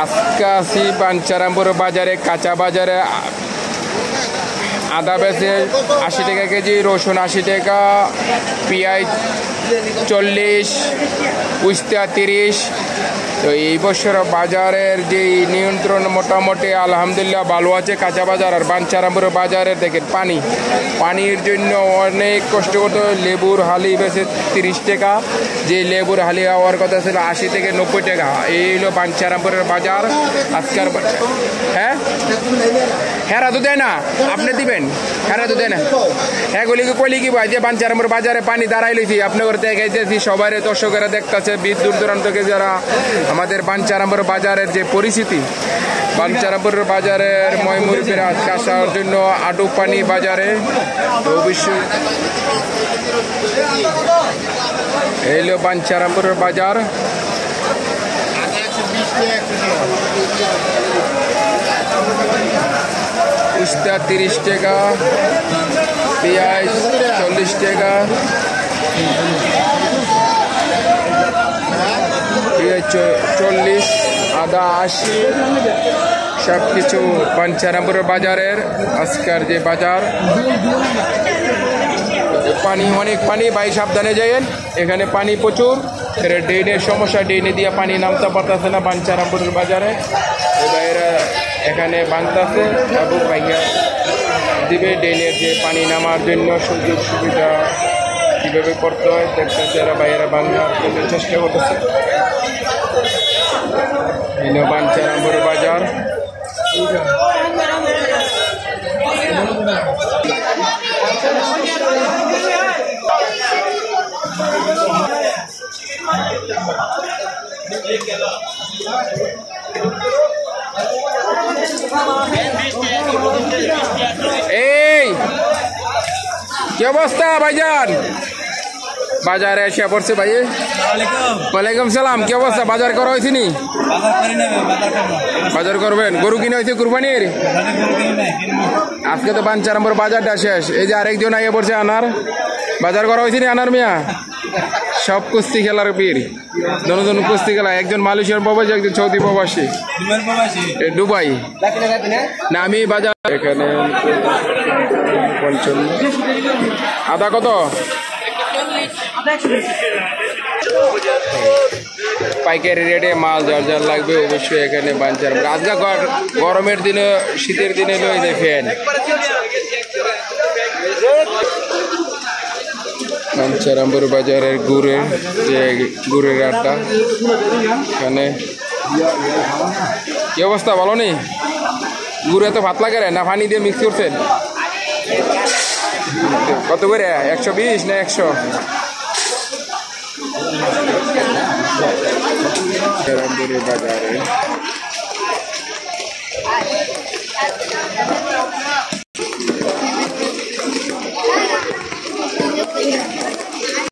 আজকে আছি বাঞ্চারামপুর বাজারে, কাঁচা বাজারে। আদা বেচে 80 টাকা কেজি, রসুন 80 টাকা, পেঁয়াজ 40, উস্তা 30। তো এই বছর বাজারের যে নিয়ন্ত্রণ মোটামুটি আলহামদুলিল্লাহ ভালো আছে কাঁচা বাজার। আর বাঞ্চারামপুর বাজারে দেখেন পানির জন্য অনেক কষ্ট করতে। লেবুর হালি বেশি 30 টাকা, যে লেবুর হালি হওয়ার কথা ছিল 80 থেকে 90 টাকা। এই হলো বাঞ্চারামপুরের বাজার আজকের। হ্যাঁ হেরা তো দেয় না, আপনি দিবেন? হেরা তো দেয় না। হ্যাঁ গলিকে কইলি কি ভাই যে বাঞ্চারামপুর বাজারে পানি দাঁড়াই লইছি, আপনাদের দেখাইতেছি, সবাই দর্শকেরা দেখতেছে দূর দূরান্ত থেকে যারা। আমাদের বাঞ্চারামপুর বাজারের যে পরিস্থিতি, বাঞ্চারামপুর বাজারের ময়মুরবিরা আজকে আসার জন্য আটক পানি বাজারে। তো অবশ্যই এই হলো বাঞ্চারামপুরের বাজার। উস্তা 30 টাকা, পেঁয়াজ 40 টাকা, পেঁয়াজ 40, আদা 80। সব কিছু বাঞ্চারামপুরের বাজারের আজকের যে বাজার। পানি, অনেক পানি, ভাই সাবধানে যাইয়েন, এখানে পানি প্রচুর। ড্রেনের সমস্যা, ড্রেনে দিয়ে পানি নামতে পারতেছে না বাঞ্চারামপুরের বাজারে। ভাইয়েরা এখানে বাঁধতেছে, এবং ভাইয়া দিবে ড্রেনের যে পানি নামার জন্য সুযোগ সুবিধা কীভাবে করতে হয় দেখতেছে। এরা ভাইয়েরা বাংলার জন্য চেষ্টা করতেছে। বাঞ্চারামপুর বাজার। এই কি অবস্থা ভাইজান? বাজারে এসে পড়ছে ভাই। ওয়ালাইকুম সালাম। কি অবস্থা? বাজার করা হয়েছে নি? বাজার করবেন? গরু কিনে হয়েছে কুরবানির? আজকে তো বাঞ্চারামপুর বাজারটা শেষ। এই যে আরেকজন আগে পড়ছে আনার। বাজার করা হয়েছে নি আনার মিয়া? সব কুস্তি খেলার বীর, দুজন কুস্তি খেলা। একজন মালয়েশিয়ার প্রবাসী, একজন সৌদি প্রবাসী, দুবাই। না আমি বাজার এখানে 55। আদা কত? পাইকারি রেটে মাল যার যার লাগবে অবশ্যই এখানে বাঞ্চারামপুর। আজকে গরমের দিনে, শীতের দিনে লই যায় ফ্যান। বাঞ্চারামপুর বাজারের গুড়ের আড্ডা। এখানে কি অবস্থা ভালো নেই? গুড় এত ভাত লাগে না পানি দিয়ে মিক্স করছেন? কত করে? 120 না 100? বাজারে